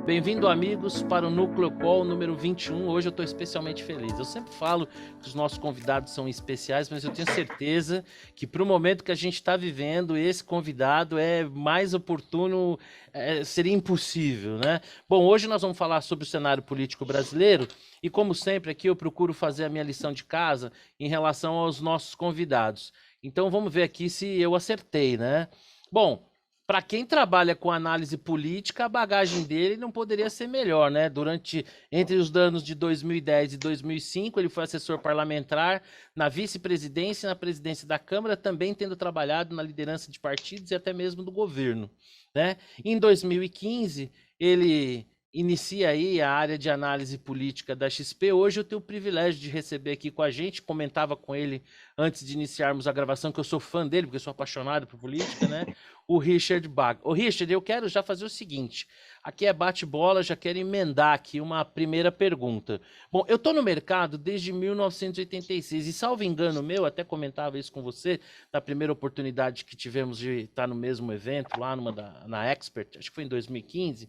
Bem-vindo, amigos, para o Núcleo Call número 21. Hoje eu estou especialmente feliz. Eu sempre falo que os nossos convidados são especiais, mas eu tenho certeza que para o momento que a gente está vivendo, esse convidado é mais oportuno, seria impossível, né? Bom, hoje nós vamos falar sobre o cenário político brasileiro e, como sempre, aqui eu procuro fazer a minha lição de casa em relação aos nossos convidados. Então vamos ver aqui se eu acertei, né? Bom, para quem trabalha com análise política, a bagagem dele não poderia ser melhor, né? Entre os anos de 2010 e 2005, ele foi assessor parlamentar na vice-presidência e na presidência da Câmara, também tendo trabalhado na liderança de partidos e até mesmo do governo, né? Em 2015, ele inicia aí a área de análise política da XP. Hoje eu tenho o privilégio de receber aqui com a gente, comentava com ele antes de iniciarmos a gravação, que eu sou fã dele, porque eu sou apaixonado por política, né? O Richard Bach. Ô, Richard, eu quero já fazer o seguinte, aqui é bate-bola, já quero emendar aqui uma primeira pergunta. Bom, eu estou no mercado desde 1986 e, salvo engano meu, até comentava isso com você, na primeira oportunidade que tivemos de estar no mesmo evento, lá na Expert, acho que foi em 2015,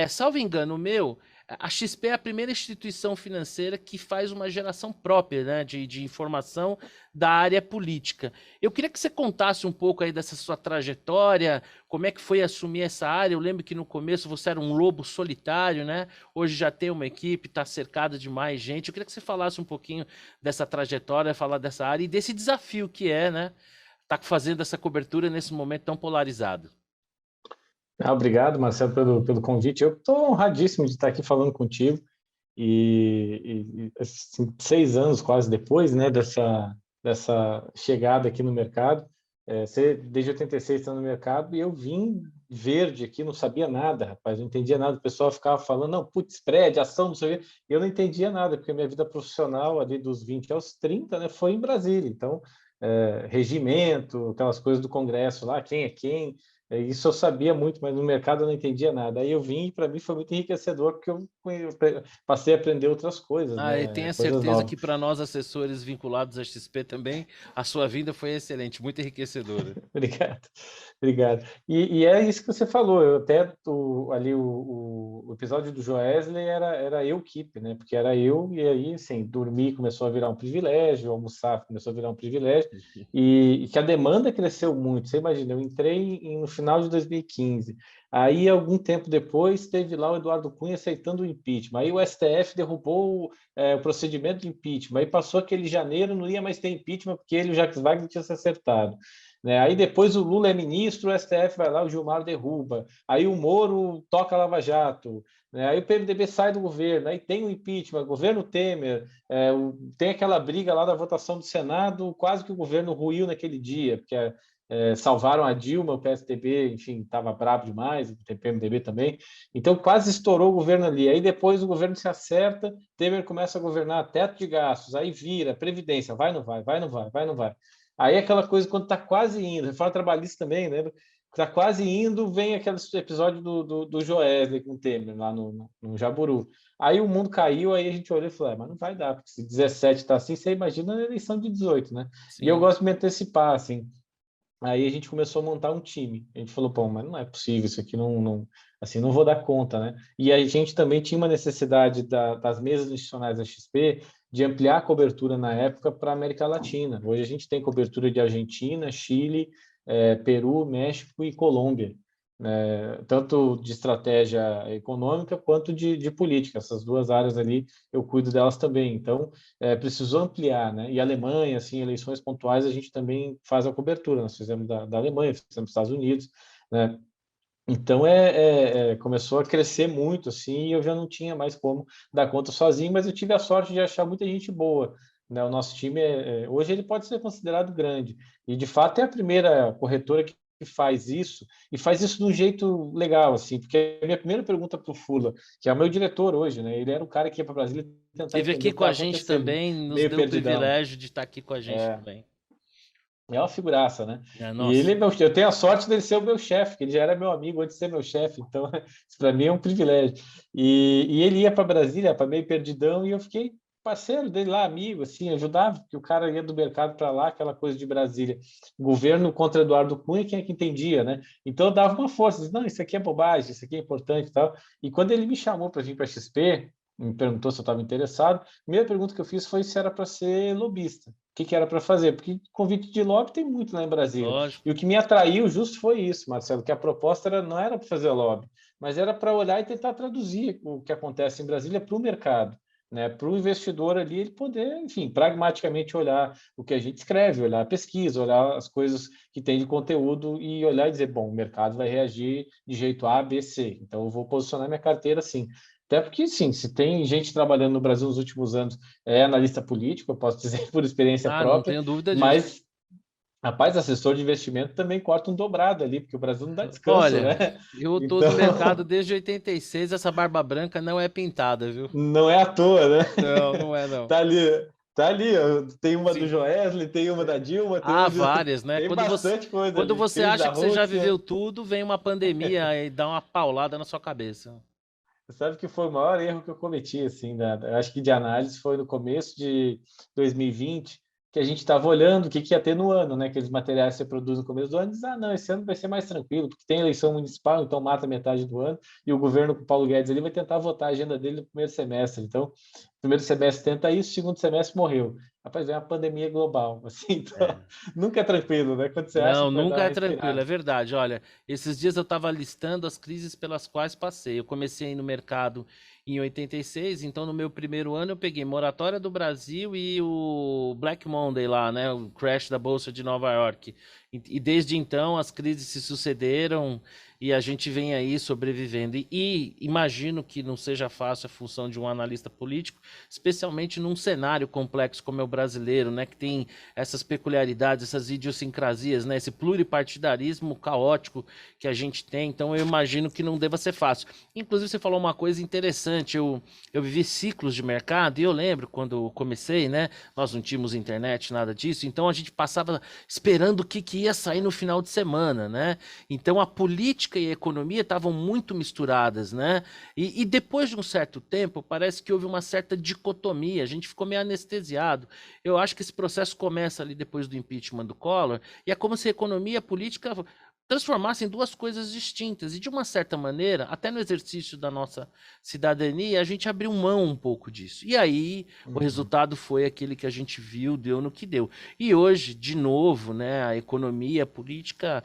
salvo engano meu, a XP é a primeira instituição financeira que faz uma geração própria, né, de informação da área política. Eu queria que você contasse um pouco aí dessa sua trajetória, como é que foi assumir essa área. Eu lembro que no começo você era um lobo solitário, né? Hoje já tem uma equipe, está cercada de mais gente. Eu queria que você falasse um pouquinho dessa trajetória, falar dessa área e desse desafio que é, né? Tá fazendo essa cobertura nesse momento tão polarizado. Obrigado, Marcelo, pelo convite. Eu estou honradíssimo de estar aqui falando contigo assim, 6 anos quase depois, né, dessa chegada aqui no mercado. Você desde 86 está no mercado e eu vim verde aqui, não sabia nada, rapaz, não entendia nada. O pessoal ficava falando, não, putz, spread, ação, não sei o quê. Eu não entendia nada, porque a minha vida profissional ali dos 20 aos 30, né, foi em Brasília. Então, regimento, aquelas coisas do Congresso lá, quem é quem. Isso eu sabia muito, mas no mercado eu não entendia nada. Aí eu vim e para mim foi muito enriquecedor, porque eu passei a aprender outras coisas, Ah, e né? tenha Coisas certeza novas. que para nós assessores vinculados à XP também, a sua vinda foi excelente, muito enriquecedora. Obrigado, obrigado. E é isso que você falou. Eu até ali o episódio do Joesley era eu keep, né? Porque era eu e aí assim dormir começou a virar um privilégio, almoçar começou a virar um privilégio e que a demanda cresceu muito. Você imagina? Eu entrei no final de 2015. Aí algum tempo depois teve lá o Eduardo Cunha aceitando o impeachment. Aí o STF derrubou o procedimento de impeachment. Aí passou aquele janeiro, não ia mais ter impeachment porque ele, o Jacques Wagner, tinha se acertado. Né? Aí depois o Lula é ministro, o STF vai lá, o Gilmar derruba. Aí o Moro toca a Lava Jato. Né? Aí o PMDB sai do governo, aí tem o impeachment, governo Temer, tem aquela briga lá da votação do Senado, quase que o governo ruiu naquele dia, porque salvaram a Dilma, o PSDB, enfim, estava bravo demais, o PMDB também. Então quase estourou o governo ali. Aí depois o governo se acerta, Temer começa a governar teto de gastos, aí vira, Previdência, vai, não vai, vai, não vai, vai, não vai. Aí aquela coisa, quando está quase indo, reforma trabalhista também, né? Está quase indo, vem aquele episódio do Joesley com o Temer, lá no Jaburu. Aí o mundo caiu, aí a gente olhou e falou, mas não vai dar, porque se 17 está assim, você imagina a eleição de 18, né? E eu Sim. gosto de me antecipar, assim. Aí a gente começou a montar um time. A gente falou, pô, mas não é possível, isso aqui assim, não vou dar conta, né? E a gente também tinha uma necessidade das mesas institucionais da XP de ampliar a cobertura na época para a América Latina. Hoje a gente tem cobertura de Argentina, Chile, Peru, México e Colômbia. Tanto de estratégia econômica quanto de política. Essas duas áreas ali eu cuido delas também. Então, precisou ampliar, né? E a Alemanha, assim, eleições pontuais, a gente também faz a cobertura. Nós fizemos da Alemanha, fizemos dos Estados Unidos, né? Então, começou a crescer muito, assim, e eu já não tinha mais como dar conta sozinho, mas eu tive a sorte de achar muita gente boa, né? O nosso time, hoje, ele pode ser considerado grande, e, de fato, é a primeira corretora que faz isso, e faz isso de um jeito legal, assim, porque a minha primeira pergunta para o Fula, que é o meu diretor hoje, né? Ele era o cara que ia para Brasília tentar Esteve entender aqui o que com a estava gente acontecendo, também, nos meio deu o perdidão. privilégio de estar aqui com a gente também. É uma figuraça, né? E Nossa. ele, eu tenho a sorte dele ser o meu chefe, que ele já era meu amigo antes de ser meu chefe, então isso para mim é um privilégio. E ele ia para Brasília, para meio perdidão, e eu fiquei parceiro dele lá, amigo, assim, ajudava, porque o cara ia do mercado para lá, aquela coisa de Brasília. Governo contra Eduardo Cunha, quem é que entendia, né? Então eu dava uma força, dizia, não, isso aqui é bobagem, isso aqui é importante e tal. E quando ele me chamou para vir para a XP, me perguntou se eu estava interessado, a primeira pergunta que eu fiz foi se era para ser lobista. O que, que era para fazer? Porque convite de lobby tem muito lá em Brasília. Lógico. E o que me atraiu justo foi isso, Marcelo, que a proposta não era para fazer lobby, mas era para olhar e tentar traduzir o que acontece em Brasília para o mercado, né? Para o investidor ali ele poder, enfim, pragmaticamente olhar o que a gente escreve, olhar a pesquisa, olhar as coisas que tem de conteúdo e olhar e dizer, bom, o mercado vai reagir de jeito A, B, C, então eu vou posicionar minha carteira assim. Até porque, sim, se tem gente trabalhando no Brasil nos últimos anos, é analista político, eu posso dizer por experiência Ah, não própria, tenho dúvida disso. mas, rapaz, assessor de investimento também corta um dobrado ali, porque o Brasil não dá descanso, Olha, né? eu tô Então, no mercado desde 86, essa barba branca não é pintada, viu? não é à toa, né? Não, não é não. Tá ali, tá ali. Tem uma do Sim. Joesley, tem uma da Dilma, Há várias, né? tem bastante coisa Quando ali. você Cris acha da que você já Rússia. viveu tudo, vem uma pandemia e dá uma paulada na sua cabeça. Sabe que foi o maior erro que eu cometi, assim, eu acho que de análise foi no começo de 2020, que a gente estava olhando o que, que ia ter no ano, né? Aqueles materiais que você produz no começo do ano, e diz, ah, não, esse ano vai ser mais tranquilo, porque tem eleição municipal, então mata metade do ano, e o governo com o Paulo Guedes ali vai tentar votar a agenda dele no primeiro semestre. Então, primeiro semestre tenta isso, segundo semestre morreu. Rapaz, vem uma pandemia global, assim, então É. nunca é tranquilo, né? Quando você acha Não, que vai dar nunca uma é tranquilo, é respirada. verdade. Olha, esses dias eu estava listando as crises pelas quais passei. Eu comecei no mercado em 86, então no meu primeiro ano eu peguei moratória do Brasil e o Black Monday lá, né, o crash da Bolsa de Nova York. E desde então as crises se sucederam e a gente vem aí sobrevivendo. E imagino que não seja fácil a função de um analista político, especialmente num cenário complexo como é o brasileiro, né, que tem essas peculiaridades, essas idiosincrasias, né? Esse pluripartidarismo caótico que a gente tem. Então, eu imagino que não deva ser fácil. Inclusive, você falou uma coisa interessante. Eu vivi ciclos de mercado e eu lembro quando eu comecei, né? Nós não tínhamos internet, nada disso. Então, a gente passava esperando o que ia sair no final de semana, né? Então, a política e a economia estavam muito misturadas, né? E depois de um certo tempo, parece que houve uma certa dicotomia. A gente ficou meio anestesiado. Eu acho que esse processo começa ali depois do impeachment do Collor, e é como se a economia e a política transformassem em duas coisas distintas. E de uma certa maneira, até no exercício da nossa cidadania, a gente abriu mão um pouco disso. E aí o Uhum. resultado foi aquele que a gente viu, deu no que deu. E hoje, de novo, né, a economia e a política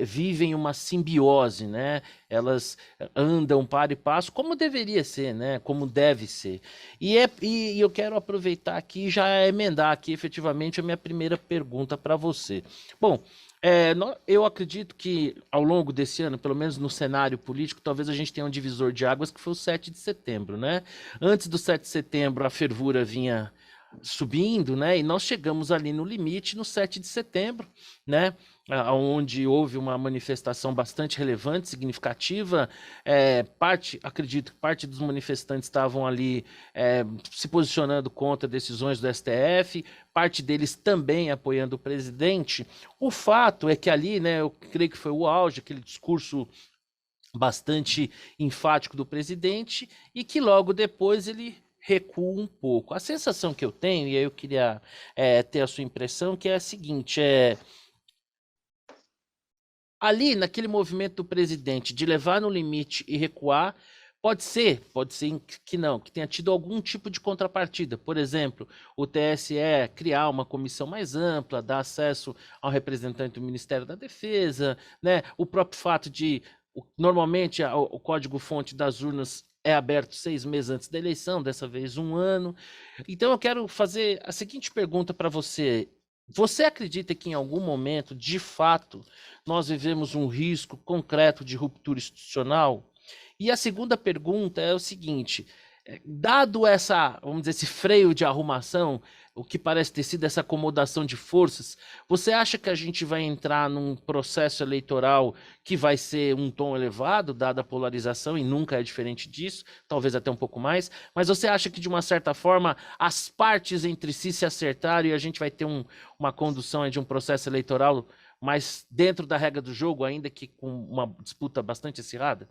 vivem uma simbiose, né? Elas andam para e passo, como deveria ser, né? Como deve ser. E eu quero aproveitar aqui e já emendar aqui efetivamente a minha primeira pergunta para você. Bom, eu acredito que ao longo desse ano, pelo menos no cenário político, talvez a gente tenha um divisor de águas que foi o 7 de setembro, né? Antes do 7 de setembro, a fervura vinha subindo, né? E nós chegamos ali no limite no 7 de setembro, né? Onde houve uma manifestação bastante relevante, significativa. Acredito que parte dos manifestantes estavam ali se posicionando contra decisões do STF, parte deles também apoiando o presidente. O fato é que ali, né, eu creio que foi o auge, aquele discurso bastante enfático do presidente, e que logo depois ele recua um pouco. A sensação que eu tenho, e aí eu queria ter a sua impressão, que é a seguinte, ali naquele movimento do presidente de levar no limite e recuar, pode ser que não, que tenha tido algum tipo de contrapartida. Por exemplo, o TSE criar uma comissão mais ampla, dar acesso ao representante do Ministério da Defesa, né? O próprio fato de, normalmente, o código-fonte das urnas é aberto 6 meses antes da eleição, dessa vez 1 ano. Então eu quero fazer a seguinte pergunta para você. Você acredita que em algum momento, de fato, nós vivemos um risco concreto de ruptura institucional? E a segunda pergunta é o seguinte: dado vamos dizer, esse freio de arrumação, o que parece ter sido essa acomodação de forças, você acha que a gente vai entrar num processo eleitoral que vai ser um tom elevado, dada a polarização, e nunca é diferente disso, talvez até um pouco mais, mas você acha que, de uma certa forma, as partes entre si se acertaram e a gente vai ter uma condução de um processo eleitoral mais dentro da regra do jogo, ainda que com uma disputa bastante acirrada?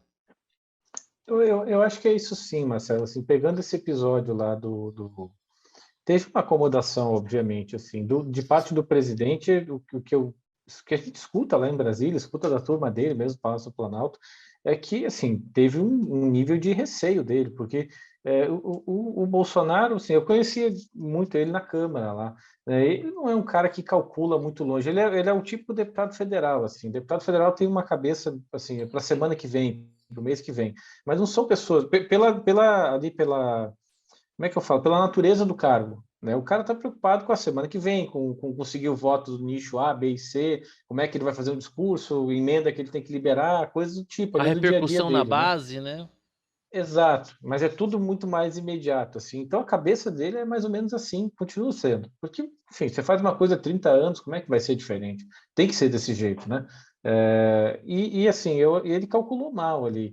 Eu acho que é isso sim, Marcelo. Assim, pegando esse episódio lá Teve uma acomodação, obviamente, assim, de parte do presidente, o que a gente escuta lá em Brasília, escuta da turma dele mesmo, Palácio do Planalto, é que, assim, teve um nível de receio dele, porque o Bolsonaro, assim, eu conhecia muito ele na Câmara lá, né? Ele não é um cara que calcula muito longe, ele é o tipo deputado federal, assim, deputado federal tem uma cabeça, assim, para a semana que vem, para o mês que vem, mas não são pessoas, pela como é que eu falo? Pela natureza do cargo. Né? O cara está preocupado com a semana que vem, com conseguir o voto do nicho A, B e C, como é que ele vai fazer um discurso, emenda que ele tem que liberar, coisas do tipo, A ali do dia a dia repercussão na dele, né? base, né? Exato, mas é tudo muito mais imediato, assim. Então a cabeça dele é mais ou menos assim, continua sendo. Porque, enfim, você faz uma coisa há 30 anos, como é que vai ser diferente? Tem que ser desse jeito, né? Assim, ele calculou mal ali,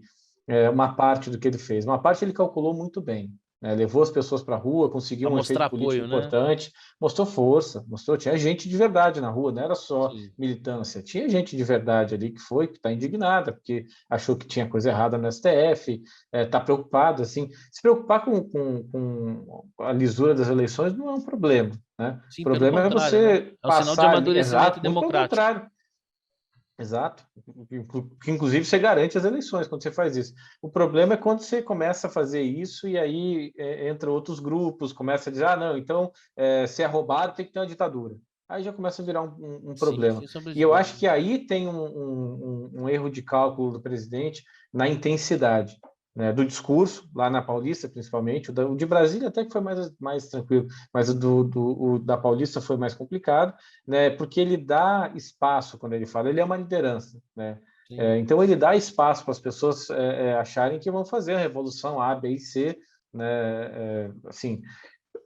uma parte do que ele fez. Uma parte ele calculou muito bem, né? Levou as pessoas para a rua, conseguiu Para um mostrar efeito político apoio, né? importante, mostrou força, tinha gente de verdade na rua, não era só Sim. militância, tinha gente de verdade ali que está indignada, porque achou que tinha coisa errada no STF, está preocupado, assim, se preocupar com a lisura das eleições não é um problema, né? O Sim, pelo problema é contrário, né? você É um sinal de passar ali, amadurecimento exato, muito pelo democrático. contrário, exato, que inclusive você garante as eleições quando você faz isso. O problema é quando você começa a fazer isso e aí entra outros grupos, começa a dizer, ah, não, então se é roubado tem que ter uma ditadura. Aí já começa a virar um Sim, problema. sem sombra E de eu acho dúvida. que aí tem um erro de cálculo do presidente na intensidade, né, do discurso, lá na Paulista, principalmente. O de Brasília até que foi mais tranquilo, mas o da Paulista foi mais complicado, né, porque ele dá espaço quando ele fala, ele é uma liderança. Né? Sim. Então, ele dá espaço para as pessoas acharem que vão fazer a revolução A, B e C. Né? Assim,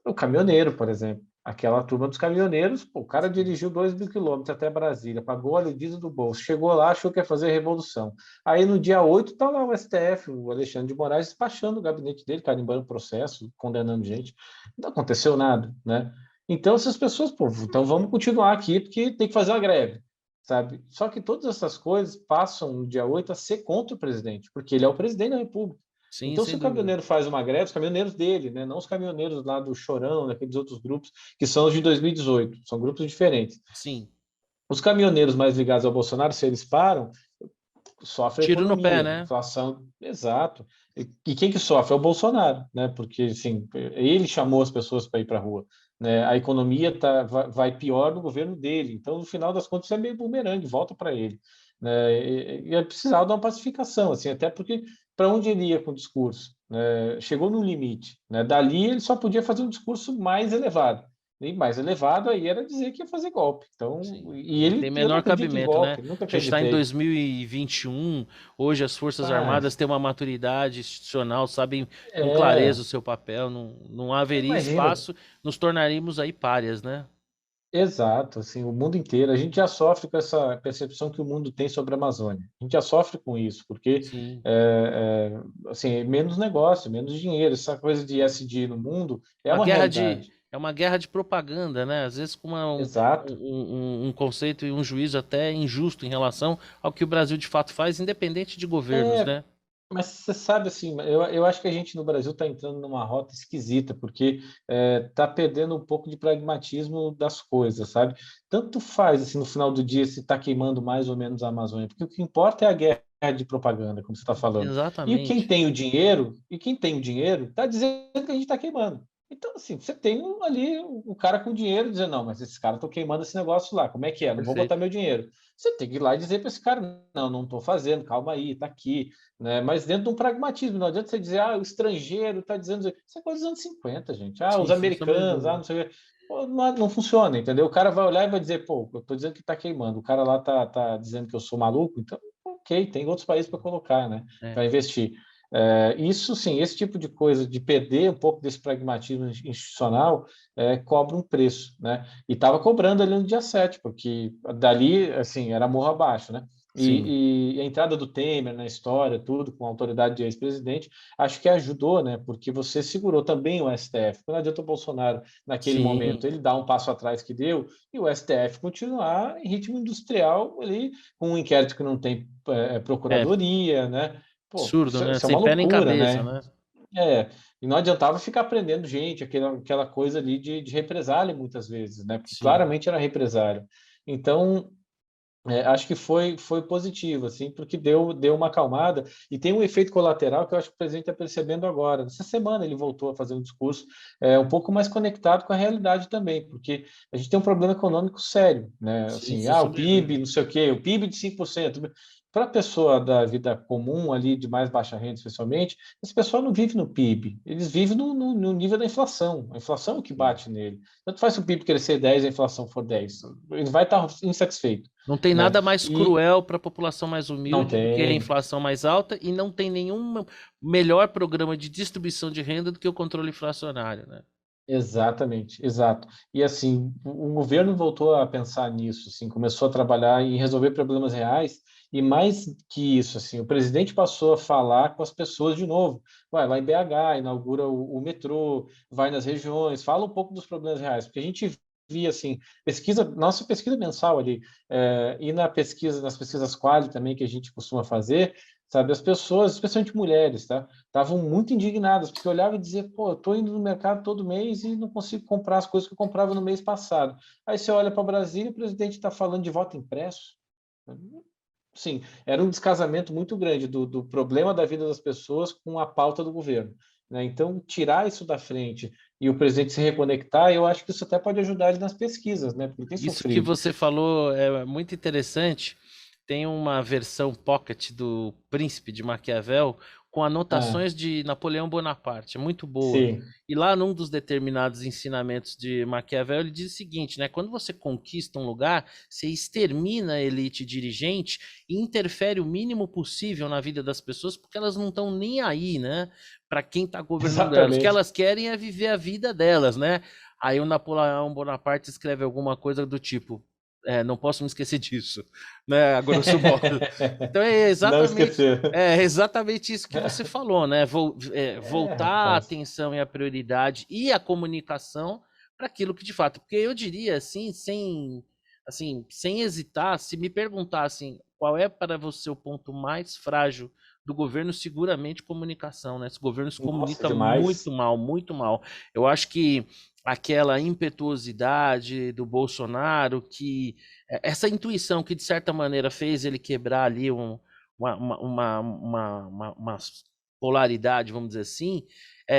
o caminhoneiro, por exemplo. Aquela turma dos caminhoneiros, pô, o cara dirigiu 2.000 quilômetros até Brasília, pagou óleo diesel do bolso, chegou lá, achou que ia fazer revolução. Aí no dia 8 está lá o STF, o Alexandre de Moraes, despachando o gabinete dele, carimbando processo, condenando gente. Não aconteceu nada, né? Então essas pessoas, pô, então vamos continuar aqui porque tem que fazer uma greve, sabe? Só que todas essas coisas passam no dia 8 a ser contra o presidente, porque ele é o presidente da República. Sim, Então, se sem o dúvida. caminhoneiro faz uma greve, os caminhoneiros dele, né? Não os caminhoneiros lá do Chorão, daqueles outros grupos, que são os de 2018, são grupos diferentes. Sim. Os caminhoneiros mais ligados ao Bolsonaro, se eles param, sofre a Tiro no pé, economia, né? inflação, exato. E quem que sofre? É o Bolsonaro, né? Porque, assim, ele chamou as pessoas para ir para a rua. Né? A economia vai pior no governo dele. Então, no final das contas, é meio bumerangue, volta para ele. Né? E é precisar de uma pacificação, assim, até porque para onde ele ia com o discurso? Né? Chegou no limite. Né? Dali, ele só podia fazer um discurso mais elevado. E mais elevado aí era dizer que ia fazer golpe. Então, Sim. e Não tem eu não menor acredito em cabimento, né? golpe, nunca A gente está em acreditei. 2021, hoje as Forças Armadas Mas, têm uma maturidade institucional, sabem com clareza é, o seu papel, não haveria imagina, espaço, nos tornaríamos aí párias, né? exato, assim, o mundo inteiro, a gente já sofre com essa percepção que o mundo tem sobre a Amazônia. A gente já sofre com isso, porque, Sim. assim, é menos negócio, menos dinheiro, essa coisa de SD no mundo é Uma uma guerra de, realidade. é uma guerra de propaganda, né? Às vezes com Exato. um conceito e um juízo até injusto em relação ao que o Brasil de fato faz, independente de governos, né? Mas você sabe, assim, eu acho que a gente no Brasil está entrando numa rota esquisita, porque está perdendo um pouco de pragmatismo das coisas, sabe? Tanto faz, assim, no final do dia, se está queimando mais ou menos a Amazônia, porque o que importa é a guerra de propaganda, como você está falando. Exatamente. E quem tem o dinheiro, está dizendo que a gente está queimando. Então, assim, você tem ali o cara com dinheiro dizendo, não, mas esses caras estão queimando esse negócio lá, como é que é? Não vou botar Perfeito. meu dinheiro. Você tem que ir lá e dizer para esse cara, não estou fazendo, calma aí, está aqui, né? Mas dentro de um pragmatismo, não adianta você dizer, o estrangeiro está dizendo, isso é coisa dos anos 50, gente. Sim, Os sem sombra de americanos, dúvida. não sei o quê. Pô, não funciona, entendeu? O cara vai olhar e vai dizer, pô, eu estou dizendo que está queimando, o cara lá está dizendo que eu sou maluco, então, ok, tem outros países para colocar, né? É. Para investir. Isso sim, esse tipo de coisa, de perder um pouco desse pragmatismo institucional, cobra um preço, né? E estava cobrando ali no dia 7, porque dali, assim, era morro abaixo, né? Sim, E a entrada do Temer na história, tudo, com a autoridade de ex-presidente, acho que ajudou, né? Porque você segurou também o STF. Não adianta o Bolsonaro, naquele sim. momento, ele dar um passo atrás que deu, e o STF continuar em ritmo industrial ali, com um inquérito que não tem É procuradoria, né? Pô, absurdo, isso, né? isso é Sem uma pé nem loucura, cabeça, né? né? É, E não adiantava ficar prendendo gente, aquela coisa ali de represália muitas vezes, né? Porque Sim. claramente era represália. Então, acho que foi positivo, assim, porque deu uma acalmada e tem um efeito colateral que eu acho que o presidente está percebendo agora. Essa semana ele voltou a fazer um discurso um pouco mais conectado com a realidade também, porque a gente tem um problema econômico sério, né? Sim, Assim, sem o sombra de PIB, dúvida. não sei o quê, o PIB de 5%. Para a pessoa da vida comum ali, de mais baixa renda especialmente, esse pessoal não vive no PIB, eles vivem no nível da inflação. A inflação é o que Sim. bate nele. Tanto faz se o PIB crescer 10 e a inflação for 10. Ele vai estar insatisfeito, Não tem né? nada mais E cruel para a população mais não humilde do que a tem, inflação mais alta e não tem nenhum melhor programa de distribuição de renda do que o controle inflacionário, né? exatamente, exato. E assim, o governo voltou a pensar nisso, assim, começou a trabalhar em resolver problemas reais e mais que isso, assim, o presidente passou a falar com as pessoas de novo. Vai lá em BH, inaugura o metrô, vai nas regiões, fala um pouco dos problemas reais, porque a gente via assim, nossa pesquisa mensal ali, e nas pesquisas Qualy também que a gente costuma fazer, sabe, as pessoas, especialmente mulheres, tá? Estavam muito indignadas, porque olhava e dizia, pô, eu estou indo no mercado todo mês e não consigo comprar as coisas que eu comprava no mês passado. Aí você olha para Brasília e o presidente está falando de voto impresso. Sim, era um descasamento muito grande do problema da vida das pessoas com a pauta do governo, né? Então, tirar isso da frente e o presidente se reconectar, eu acho que isso até pode ajudar ele nas pesquisas, né? Porque ele tem Isso que sofrido. você falou é muito interessante. Tem uma versão pocket do Príncipe de Maquiavel com Ah, anotações de Napoleão Bonaparte, é muito boa. sim, E lá num dos determinados ensinamentos de Maquiavel, ele diz o seguinte, né? Quando você conquista um lugar, você extermina a elite dirigente e interfere o mínimo possível na vida das pessoas, porque elas não estão nem aí, né? Para quem está governando elas. O que exatamente. elas querem é viver a vida delas, né? Aí o Napoleão Bonaparte escreve alguma coisa do tipo, não posso me esquecer disso, né? A grosso modo. Então Não esquecer. é exatamente isso que você falou, né? Voltar a Rapaz. atenção e a prioridade e a comunicação para aquilo que de fato, porque eu diria assim, sem hesitar, se me perguntassem qual é para você o ponto mais frágil do governo, seguramente comunicação, né? Esse governo se Nossa, comunica demais. muito mal, muito mal. Eu acho que aquela impetuosidade do Bolsonaro, que essa intuição que de certa maneira fez ele quebrar ali uma polaridade, vamos dizer assim,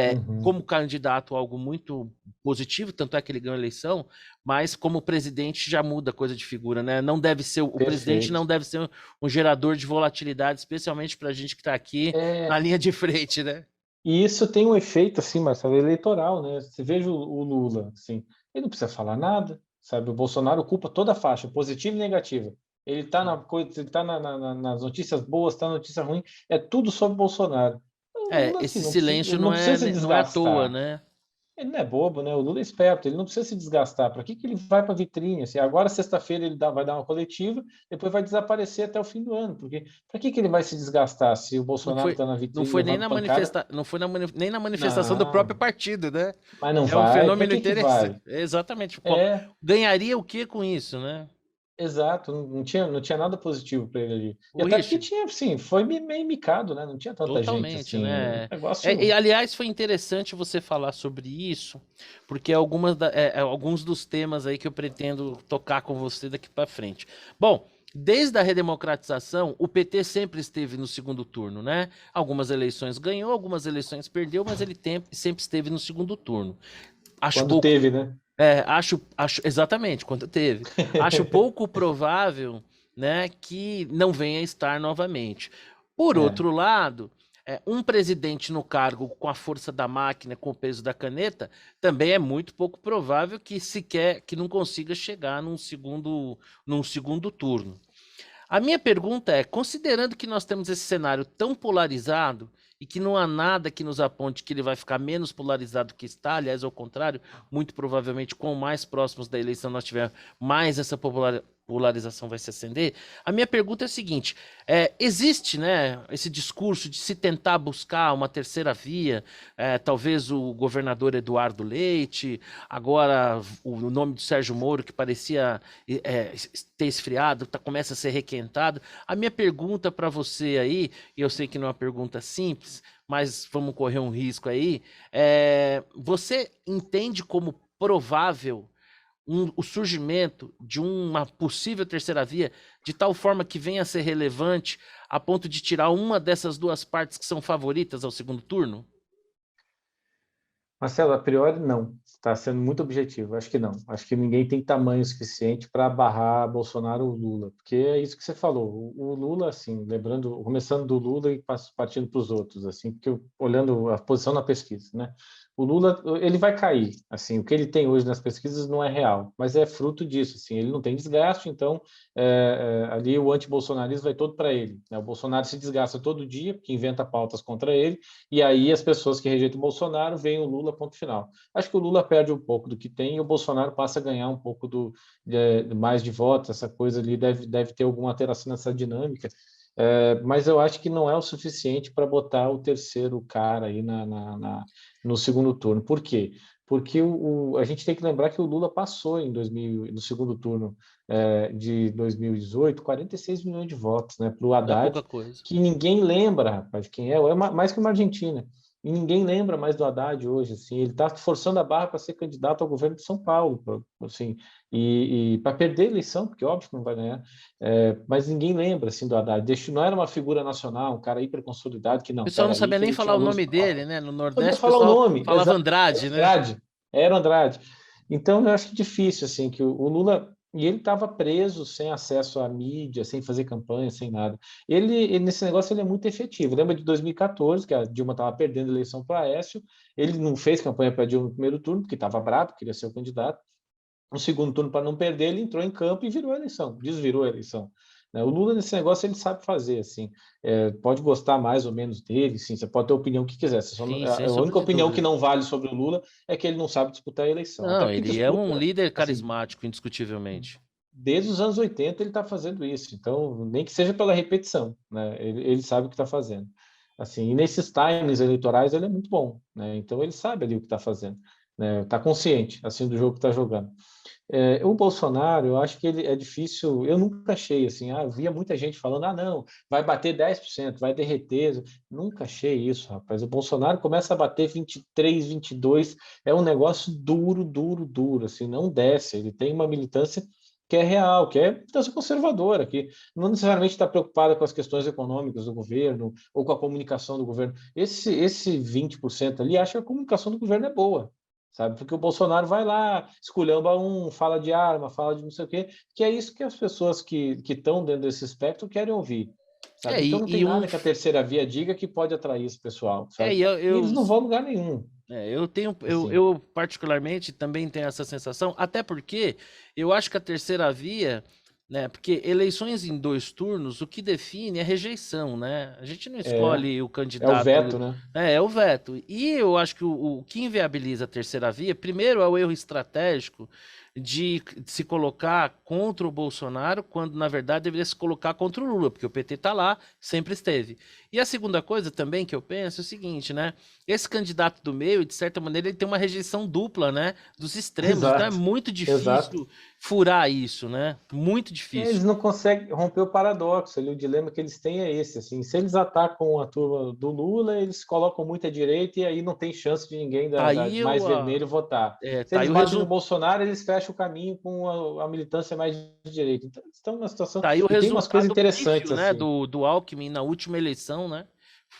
Uhum. como candidato algo muito positivo, tanto é que ele ganhou a eleição, mas como presidente já muda a coisa de figura, né? Não deve ser o presidente Perfeito. não deve ser um gerador de volatilidade, especialmente para a gente que está aqui na É, linha de frente, né? e isso tem um efeito, assim, Marcelo, eleitoral, né? Você veja o Lula, assim, ele não precisa falar nada, sabe? O Bolsonaro ocupa toda a faixa, positiva e negativa. Ele está Sim. ele tá nas notícias boas, está na notícia ruim, é tudo sobre Bolsonaro. O Lula, assim, Esse silêncio não precisa se não é à toa, desgastar. né? Ele não é bobo, né? O Lula é esperto, ele não precisa se desgastar. Para que que ele vai para a vitrine? Assim, agora, sexta-feira, vai dar uma coletiva, depois vai desaparecer até o fim do ano. Porque para que que ele vai se desgastar se o Não Bolsonaro foi, está na não vitrine foi nem levando na pancada? não foi nem na manifestação do próprio Não, partido, né? mas não É um vai. Para fenômeno que que interessante. vai? Exatamente. É, Ganharia o que com isso, né? exato. Não tinha nada positivo para ele ali. E O até porque Rich, tinha, assim, foi meio micado, né? Não tinha tanta gente totalmente, assim. Um né? E, negócio. aliás, foi interessante você falar sobre isso, porque alguns dos temas aí que eu pretendo tocar com você daqui para frente. Bom, desde a redemocratização, o PT sempre esteve no segundo turno, né? Algumas eleições ganhou, algumas eleições perdeu, mas ele sempre esteve no segundo turno. Acho Quando pouco, teve, né? acho exatamente quando teve. Acho pouco provável, né, que não venha a estar novamente. Por É, outro lado, um presidente no cargo com a força da máquina, com o peso da caneta, também é muito pouco provável que sequer que não consiga chegar num segundo turno. A minha pergunta é, considerando que nós temos esse cenário tão polarizado e que não há nada que nos aponte que ele vai ficar menos polarizado que está, aliás, ao contrário, muito provavelmente, quanto mais próximos da eleição nós tivermos, mais essa polarização vai se acender. A minha pergunta é a seguinte: existe, né, esse discurso de se tentar buscar uma terceira via, talvez o governador Eduardo Leite, agora o nome do Sérgio Moro, que parecia ter esfriado, começa a ser requentado. A minha pergunta para você aí, e eu sei que não é uma pergunta simples, mas vamos correr um risco aí, você entende como provável o surgimento de uma possível terceira via, de tal forma que venha a ser relevante a ponto de tirar uma dessas duas partes que são favoritas ao segundo turno? Marcelo, a priori não. Está sendo muito objetivo. Acho que não. Acho que ninguém tem tamanho suficiente para barrar Bolsonaro ou Lula, porque é isso que você falou. O Lula, assim, lembrando, começando do Lula e partindo para os outros, assim, porque olhando a posição na pesquisa, né? O Lula, ele vai cair. Assim, o que ele tem hoje nas pesquisas não é real, mas é fruto disso. Assim, ele não tem desgaste, então ali o antibolsonarismo vai todo para ele, né? O Bolsonaro se desgasta todo dia, porque inventa pautas contra ele. E aí as pessoas que rejeitam o Bolsonaro veem o Lula, ponto final. Acho que o Lula perde um pouco do que tem e o Bolsonaro passa a ganhar um pouco mais de votos, essa coisa ali deve ter alguma alteração nessa dinâmica, mas eu acho que não é o suficiente para botar o terceiro cara aí no segundo turno. Por quê? Porque a gente tem que lembrar que o Lula passou no segundo turno de 2018, 46 milhões de votos, né, para o Não é pouca Haddad, coisa. que ninguém lembra, rapaz, quem é mais que uma Argentina. E ninguém lembra mais do Haddad hoje, assim, ele está forçando a barra para ser candidato ao governo de São Paulo, assim, e para perder a eleição, porque óbvio que não vai ganhar, mas ninguém lembra assim do Haddad. Não era uma figura nacional, um cara hiper consolidado que O não, pessoal não peraí, sabia que nem ele tinha falar o alunos nome na FAP. dele, né? No Não sabia Nordeste o falar o pessoal nome, falava era Andrade, né? Andrade, era Andrade. Então eu acho difícil assim que o Lula e ele estava preso, sem acesso à mídia, sem fazer campanha, sem nada. Ele nesse negócio ele é muito efetivo. Lembra de 2014, que a Dilma estava perdendo a eleição para Aécio, ele não fez campanha para Dilma no primeiro turno, porque estava bravo, queria ser o candidato. No segundo turno, para não perder, ele entrou em campo e virou a eleição, desvirou a eleição. Né? O Lula, nesse negócio, ele sabe fazer, assim, pode gostar mais ou menos dele, sim, você pode ter a opinião que quiser. Sim, sem A sombra única de opinião que dúvida. não vale sobre o Lula é que ele não sabe disputar a eleição. Até Não, porque ele é um disputa, líder assim, carismático, indiscutivelmente. desde os anos 80 ele está fazendo isso, então, nem que seja pela repetição, né? Ele sabe o que está fazendo. Assim, e nesses times eleitorais ele é muito bom, né? Então ele sabe ali o que está fazendo, né? Está consciente, assim, do jogo que está jogando. O Bolsonaro, eu acho que ele é difícil. Eu nunca achei assim, via muita gente falando, não, vai bater 10%, vai derreter. Nunca achei isso, rapaz. O Bolsonaro começa a bater 23, 22, é um negócio duro, duro, duro, assim, não desce. Ele tem uma militância que é real, que é militância conservadora, que não necessariamente está preocupada com as questões econômicas do governo ou com a comunicação do governo. Esse 20% ali acha que a comunicação do governo é boa, sabe? Porque o Bolsonaro vai lá, esculhamba fala de arma, fala de não sei o quê, que é isso que as pessoas que estão dentro desse espectro querem ouvir, sabe? Então não tem nada que a terceira via diga que pode atrair esse pessoal, sabe? E E eles não vão a lugar nenhum, assim. eu particularmente também tenho essa sensação, até porque eu acho que a terceira via, né? Porque eleições em dois turnos, o que define é rejeição, né? A gente não É, escolhe o é o candidato, veto, né? é o veto. E eu acho que o que inviabiliza a terceira via, primeiro é o erro estratégico de se colocar contra o Bolsonaro, quando na verdade deveria se colocar contra o Lula, porque o PT tá lá, sempre esteve. E a segunda coisa também que eu penso é o seguinte, né? Esse candidato do meio, de certa maneira, ele tem uma rejeição dupla, né? Dos extremos. Então é Exato, muito exato. difícil furar isso, né? Muito Eles difícil. não conseguem romper o paradoxo ali, o dilema que eles têm é esse, assim, se eles atacam a turma do Lula, eles colocam muita direita e aí não tem chance de ninguém Tá da aí, mais vermelho votar. Se tá aí eles o batem no resultado. Bolsonaro, eles fecham o caminho com a militância mais de direita. Então, eles estão numa situação... Tá aí o E tem umas coisas resultado interessantes, pífio, né, assim, do Alckmin na última eleição, né?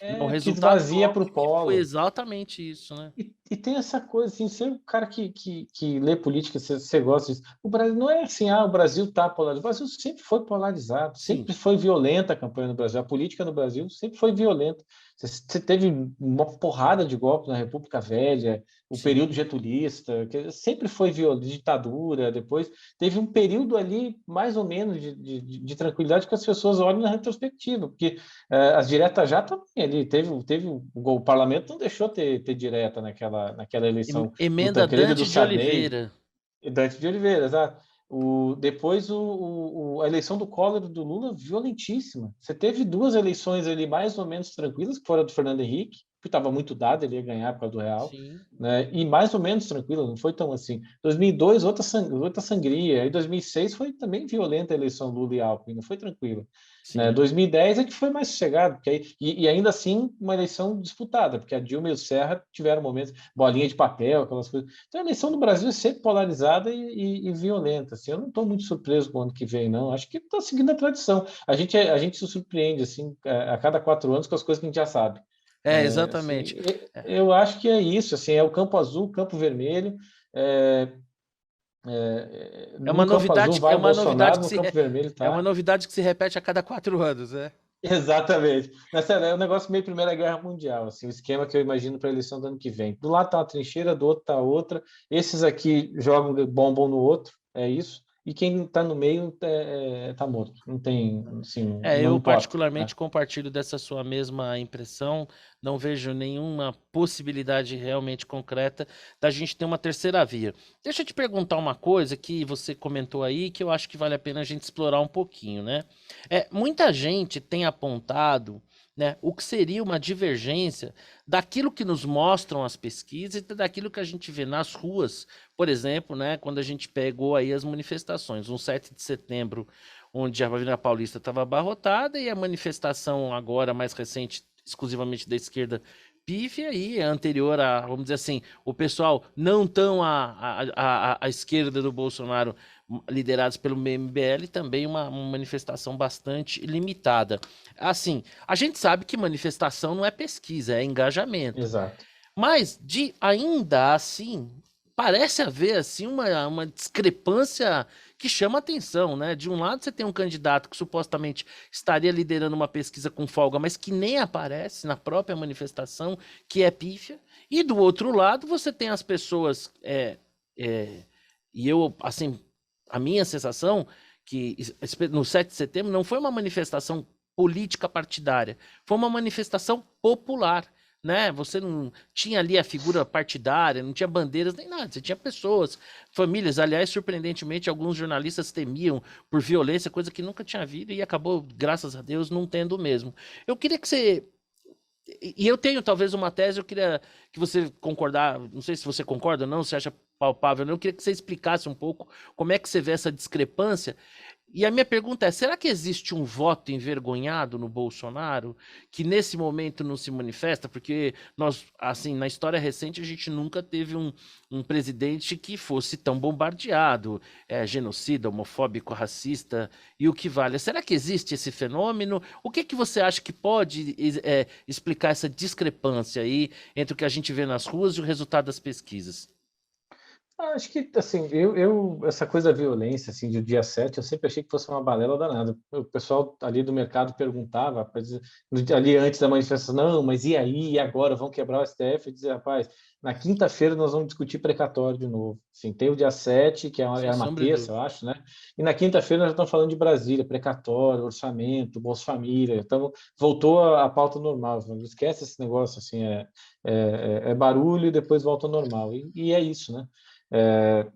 O que resultado do esvazia para o Alckmin foi polo. exatamente isso, né? E tem essa coisa, assim, ser um cara que lê política, você gosta disso. O Brasil não é assim, o Brasil está polarizado. O Brasil sempre foi polarizado, Sim, sempre foi violenta a campanha no Brasil. A política no Brasil sempre foi violenta. Você teve uma porrada de golpes na República Velha, o período sim. getulista, que sempre foi ditadura. Depois teve um período ali, mais ou menos, de tranquilidade que as pessoas olham na retrospectiva, porque as diretas já também ali. O parlamento não deixou ter direta naquela eleição do Emenda Tancredo e do Dante de Sarney Oliveira. e Dante de Oliveira, exato. Depois a eleição do Collor e do Lula, violentíssima. Você teve duas eleições ali mais ou menos tranquilas, que foram a do Fernando Henrique, que estava muito dado, ele ia ganhar por causa do Real, Sim. né? E mais ou menos tranquila, não foi tão assim. 2002, outra sangria. Aí 2006 foi também violenta a eleição Lula e Alckmin, não foi tranquila. Né? Sim. 2010 é que foi mais sossegado, porque e ainda assim uma eleição disputada, porque a Dilma e o Serra tiveram momentos, bolinha de papel, aquelas coisas. Então a eleição do Brasil é sempre polarizada e violenta. Assim. Eu não estou muito surpreso com o ano que vem, não. Acho que está seguindo a tradição. A gente se surpreende assim, a cada 4 anos com as coisas que a gente já sabe. Exatamente. Assim, eu acho que é isso. Assim, é o campo azul, campo vermelho. É, É uma no campo azul novidade, vai o Bolsonaro, no campo vermelho é uma tá. novidade que se repete a cada 4 anos, né? Exatamente. Mas, é um negócio meio Primeira Guerra Mundial, assim, o esquema que eu imagino para a eleição do ano que vem. Do lado tá uma trincheira, do outro tá outra. Esses aqui jogam bombom no outro, é isso. E quem está no meio tá morto. Não tem, assim, não Eu importa. Né? particularmente compartilho dessa sua mesma impressão. Não vejo nenhuma possibilidade realmente concreta da gente ter uma terceira via. Deixa eu te perguntar uma coisa que você comentou aí que eu acho que vale a pena a gente explorar um pouquinho, né? Muita gente tem apontado, né, o que seria uma divergência daquilo que nos mostram as pesquisas e daquilo que a gente vê nas ruas, por exemplo, né, quando a gente pegou aí as manifestações, um 7 de setembro, onde a Avenida Paulista estava abarrotada e a manifestação agora mais recente, exclusivamente da esquerda, pífia e anterior a, vamos dizer assim, o pessoal não tão à esquerda do Bolsonaro, liderados pelo MBL, também uma manifestação bastante limitada. Assim, a gente sabe que manifestação não é pesquisa, é engajamento. Exato. Mas, ainda assim, parece haver assim uma discrepância que chama atenção, né? De um lado, você tem um candidato que supostamente estaria liderando uma pesquisa com folga, mas que nem aparece na própria manifestação, que é pífia. E do outro lado, você tem as pessoas. E eu, assim, a minha sensação que no 7 de setembro não foi uma manifestação política partidária, foi uma manifestação popular, né? Você não tinha ali a figura partidária, não tinha bandeiras nem nada, você tinha pessoas, famílias. Aliás, surpreendentemente, alguns jornalistas temiam por violência, coisa que nunca tinha havido e acabou, graças a Deus, não tendo mesmo. Eu queria que você. E eu tenho talvez uma tese, eu queria que você concordar, não sei se você concorda ou não, se acha palpável ou não, eu queria que você explicasse um pouco como é que você vê essa discrepância. E a minha pergunta é: será que existe um voto envergonhado no Bolsonaro que nesse momento não se manifesta? Porque nós, assim, na história recente, a gente nunca teve um presidente que fosse tão bombardeado, genocida, homofóbico, racista e o que vale. Será que existe esse fenômeno? O que você acha que pode explicar essa discrepância aí entre o que a gente vê nas ruas e o resultado das pesquisas? Acho que, assim, essa coisa da violência, assim, do dia 7 eu sempre achei que fosse uma balela danada. O pessoal ali do mercado perguntava, ali antes da manifestação, não, mas e aí, e agora, vão quebrar o STF? Eu dizia, rapaz, na quinta-feira nós vamos discutir precatório de novo. Assim, tem o dia 7 que Sem é uma sombra de terça, dúvida. eu acho, né? E na quinta-feira nós já estamos falando de Brasília, precatório, orçamento, Bolsa Família, então voltou a pauta normal. Não esquece esse negócio, assim, é barulho e depois volta ao normal. E é isso, né? É,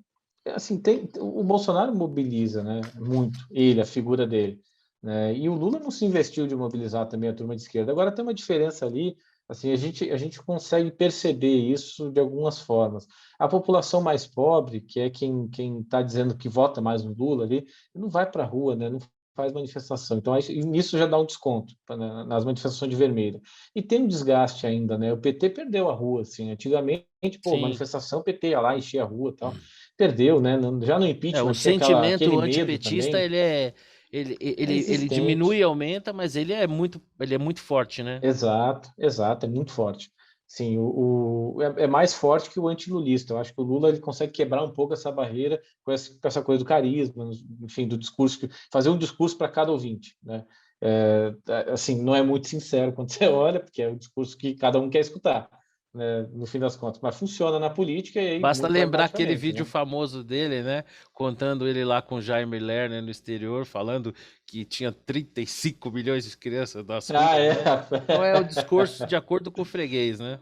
assim, o Bolsonaro mobiliza, né, muito, a figura dele, né, e o Lula não se investiu de mobilizar também a turma de esquerda. Agora tem uma diferença ali, assim, a gente consegue perceber isso de algumas formas. A população mais pobre, que é quem está dizendo que vota mais no Lula ali, não vai para a rua, né, não faz manifestação. Então, nisso já dá um desconto, né, nas manifestações de vermelho. E tem um desgaste ainda, né? O PT perdeu a rua, assim. Antigamente, pô, Sim. manifestação, o PT ia lá, enchia a rua e tal. Perdeu, né? Já no O impeachment tinha aquele sentimento medo antipetista, também. É ele diminui e existente. aumenta, mas ele é muito forte, né? Exato, exato, é muito forte. Sim, é mais forte que o antilulista. Eu acho que o Lula ele consegue quebrar um pouco essa barreira com essa coisa do carisma, enfim, do discurso, fazer um discurso para cada ouvinte, né? Assim, não é muito sincero quando você olha, porque é o discurso que cada um quer escutar, né, no fim das contas, mas funciona na política e aí Basta muito lembrar aquele pragmaticamente, vídeo né? famoso dele, né? Contando ele lá com Jaime Lerner no exterior, falando que tinha 35 milhões de crianças nas Ah, ruas, é. né? Então é o discurso de acordo com o freguês, né?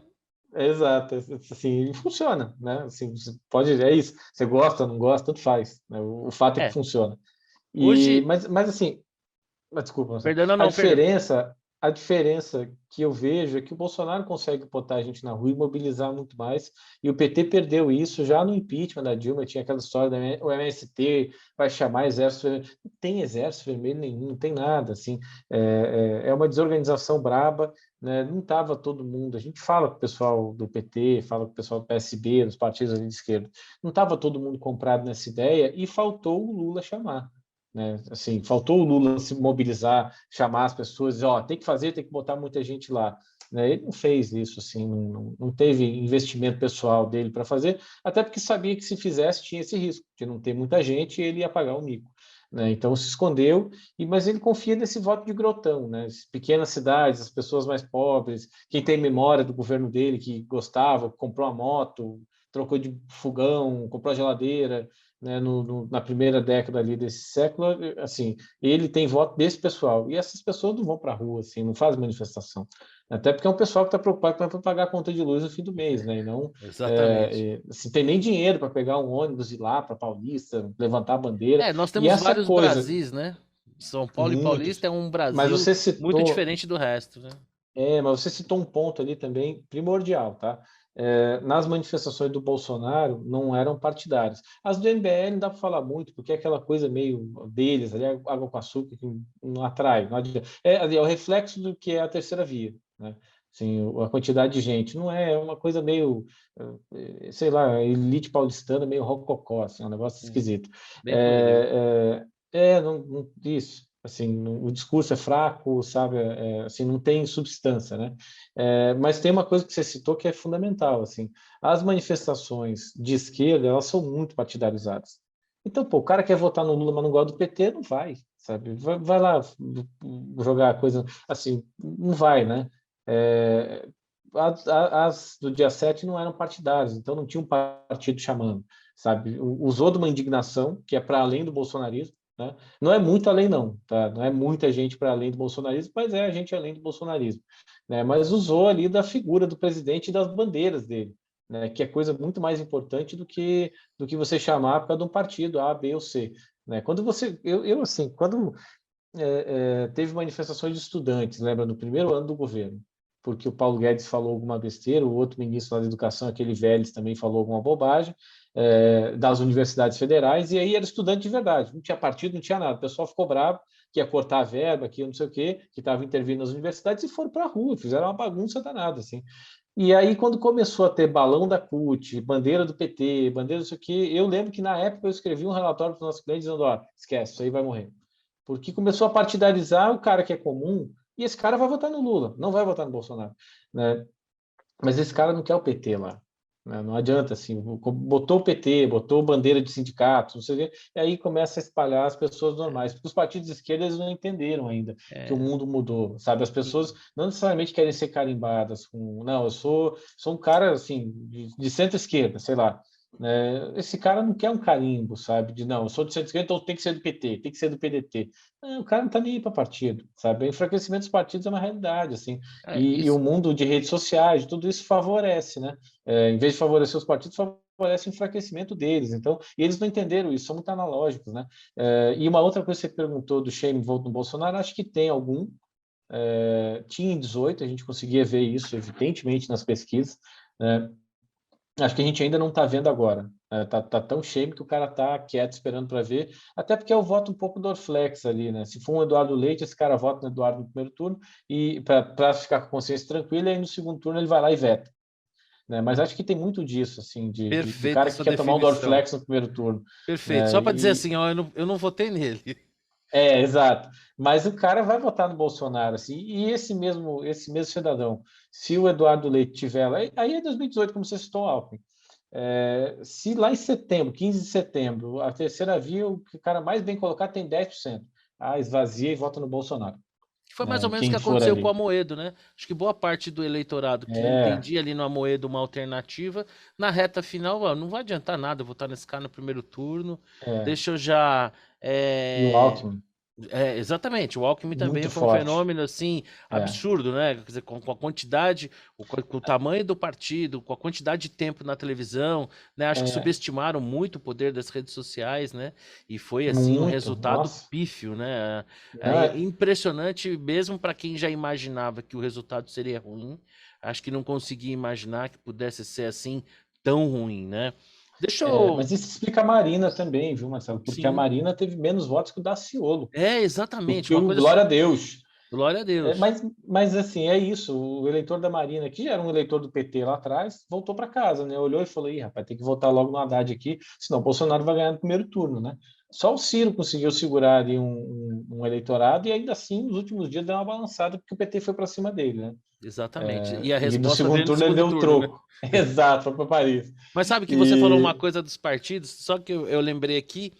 exato, assim, e funciona, né? Assim, você pode, é isso. Você gosta, não gosta, tanto faz, né? O fato é que É, funciona. hoje, Mas assim, mas desculpa, Marcelo. perdão, não, A não, perdão. diferença, a diferença que eu vejo é que o Bolsonaro consegue botar a gente na rua e mobilizar muito mais, e o PT perdeu isso já no impeachment da Dilma, tinha aquela história do MST, vai chamar exército vermelho. Não tem exército vermelho nenhum, não tem nada, assim, é uma desorganização braba, né? Não estava todo mundo, a gente fala com o pessoal do PT, fala com o pessoal do PSB, dos partidos ali de esquerda, não estava todo mundo comprado nessa ideia e faltou o Lula chamar, né? Assim, faltou o Lula se mobilizar, chamar as pessoas, dizer, ó, tem que fazer, tem que botar muita gente lá, né? Ele não fez isso, assim, não teve investimento pessoal dele para fazer, até porque sabia que se fizesse tinha esse risco de não ter muita gente e ele ia pagar o mico, né? Então se escondeu, mas ele confia nesse voto de grotão, né? Pequenas cidades, as pessoas mais pobres, quem tem memória do governo dele, que gostava, comprou a moto, trocou de fogão, comprou a geladeira, né, na primeira década ali desse século, assim, ele tem voto desse pessoal. E essas pessoas não vão para a rua, assim, não fazem manifestação. Até porque é um pessoal que está preocupado para pagar a conta de luz no fim do mês, né? E não Exatamente. assim, tem nem dinheiro para pegar um ônibus e ir lá para Paulista, levantar a bandeira. É, nós E temos essa vários coisa, Brasis, né? São Paulo e Paulista muitos. é um Mas Brasil você muito citou diferente do resto, né? mas você citou um ponto ali também primordial, tá? Nas manifestações do Bolsonaro não eram partidárias. As do MBL não dá para falar muito, porque é aquela coisa meio deles, ali, água com açúcar, que não atrai. Não adianta. Ali, é o reflexo do que é a terceira via, né? Assim, a quantidade de gente. Não é uma coisa meio, sei lá, elite paulistana, meio rococó, assim, um negócio Hum, esquisito. Bem por aí. Isso. Assim, o discurso é fraco, sabe? Assim, não tem substância, né? Mas tem uma coisa que você citou que é fundamental, assim, as manifestações de esquerda, elas são muito partidarizadas. Então, pô, o cara quer votar no Lula, mas não gosta do PT, não vai, sabe? Vai lá jogar coisa, assim, não vai, né? É, as do dia 7 não eram partidárias, então não tinha um partido chamando, sabe? Usou de uma indignação que é para além do bolsonarismo, né? Não é muito além, não, tá? Não é muita gente para além do bolsonarismo, mas é a gente além do bolsonarismo, né? Mas usou ali da figura do presidente e das bandeiras dele, né? Que é coisa muito mais importante do que você chamar por causa de um partido A, B ou C, né? Quando você, eu assim, quando teve manifestações de estudantes, lembra, no primeiro ano do governo, porque o Paulo Guedes falou alguma besteira, o outro ministro da Educação, aquele Vélez, também falou alguma bobagem, das universidades federais, e aí era estudante de verdade, não tinha partido, não tinha nada, o pessoal ficou bravo, que ia cortar a verba, que não sei o quê, que estava intervindo nas universidades, e foram para a rua, fizeram uma bagunça danada, assim. E aí, quando começou a ter balão da CUT, bandeira do PT, bandeira disso aqui, eu lembro que na época eu escrevi um relatório para os nossos clientes dizendo, ó, esquece, isso aí vai morrer, porque começou a partidarizar o cara que é comum, e esse cara vai votar no Lula, não vai votar no Bolsonaro, né? Mas esse cara não quer o PT lá, né? Não adianta, assim, botou o PT, botou bandeira de sindicatos, não sei o quê, e aí começa a espalhar as pessoas normais, porque os partidos de esquerda eles não entenderam ainda que o É, mundo mudou, sabe? As pessoas e- não necessariamente querem ser carimbadas com, não, eu sou um cara, assim, de centro-esquerda, sei lá, né? Esse cara não quer um carimbo, sabe? De não, eu sou de centro-esquerda, então tem que ser do PT, tem que ser do PDT. Não, o cara não está nem aí para partido, sabe? O enfraquecimento dos partidos é uma realidade, assim. E o isso. mundo de redes sociais, tudo isso favorece, né? Em vez de favorecer os partidos, favorece o enfraquecimento deles. Então, e eles não entenderam isso, são muito analógicos, né? E uma outra coisa que você perguntou do shame vote no Bolsonaro, acho que tem algum. Tinha em 18, a gente conseguia ver isso, evidentemente, nas pesquisas, né? Acho que a gente ainda não está vendo agora. Tá tão shame que o cara tá quieto esperando para ver, até porque é o voto um pouco do Orflex ali, né? Se for um Eduardo Leite, esse cara vota no Eduardo no primeiro turno e para ficar com a consciência tranquila, e aí no segundo turno ele vai lá e veta, né? Mas acho que tem muito disso, assim, do Perfeita cara que essa quer tomar um definição. Dorflex no primeiro turno, Perfeito. Só né? para dizer assim, ó, eu não votei nele. Exato. Mas o cara vai votar no Bolsonaro, assim, e esse mesmo cidadão, se o Eduardo Leite tiver lá, aí é 2018, como você citou, Alckmin. Se lá em setembro, 15 de setembro, a terceira via, o cara mais bem colocado tem 10%. Esvazia e vota no Bolsonaro, Foi mais ou né? menos o que Quem for aconteceu com o ali. Amoedo, né? Acho que boa parte do eleitorado que É, entendia ali no Amoedo uma alternativa, na reta final, ó, não vai adiantar nada eu votar nesse cara no primeiro turno, é. deixa eu já E o é, Alckmin? Exatamente, o Alckmin também Muito foi um forte. fenômeno assim É, absurdo, né? Quer dizer, com a quantidade, com o tamanho do partido, com a quantidade de tempo na televisão, né? Acho que é, subestimaram muito o poder das redes sociais, né? E foi assim um muito. resultado Nossa. pífio, né? Não, Impressionante, mesmo para quem já imaginava que o resultado seria ruim, acho que não conseguia imaginar que pudesse ser assim tão ruim, né? Deixa eu, mas isso explica a Marina também, viu, Marcelo? Porque a sim, Marina teve menos votos que o Daciolo. exatamente, Porque uma o coisa, glória a Deus. glória a É, Deus. mas assim, é isso. O eleitor da Marina, que já era um eleitor do PT lá atrás, voltou para casa, né? Olhou e falou: Ih, rapaz, tem que votar logo no Haddad aqui, senão o Bolsonaro vai ganhar no primeiro turno, né? Só o Ciro conseguiu segurar ali um eleitorado e ainda assim, nos últimos dias, deu uma balançada porque o PT foi para cima dele, né? Exatamente. E a E no resposta segundo veio no turno ele segundo deu o turno, né? troco. Exato, foi para Paris. Mas sabe que você falou uma E coisa dos partidos, só que eu lembrei aqui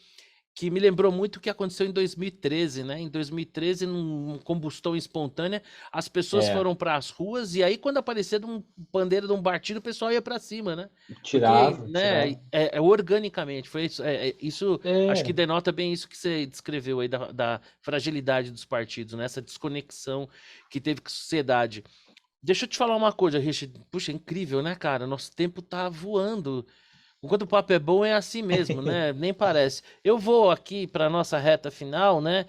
que me lembrou muito o que aconteceu em 2013, né? Em 2013, num combustão espontânea, as pessoas é, foram para as ruas e aí quando aparecia de um bandeira de um partido, o pessoal ia para cima, né? Porque, tirava, né, tirava. organicamente, foi isso, isso, acho que É, denota bem isso que você descreveu aí da fragilidade dos partidos, né? Essa desconexão que teve com a sociedade. Deixa eu te falar uma coisa, Richard. Puxa, é incrível, né, cara? Nosso tempo tá voando. Enquanto o papo é bom, é assim mesmo, né? Nem parece. Eu vou aqui para nossa reta final, né?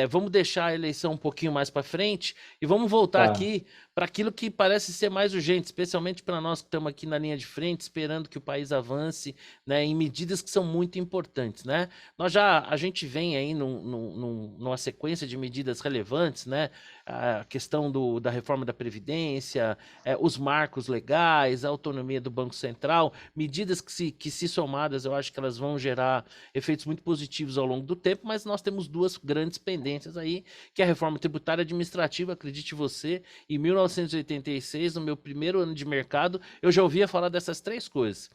Vamos deixar a eleição um pouquinho mais para frente e vamos voltar tá. aqui para aquilo que parece ser mais urgente, especialmente para nós que estamos aqui na linha de frente, esperando que o país avance, né? Em medidas que são muito importantes, né? A gente vem aí numa sequência de medidas relevantes, né? A questão da reforma da Previdência, os marcos legais, a autonomia do Banco Central, medidas que se somadas, eu acho que elas vão gerar efeitos muito positivos ao longo do tempo, mas nós temos duas grandes pendências aí, que é a reforma tributária administrativa, acredite você, em 1986, no meu primeiro ano de mercado, eu já ouvia falar dessas três coisas.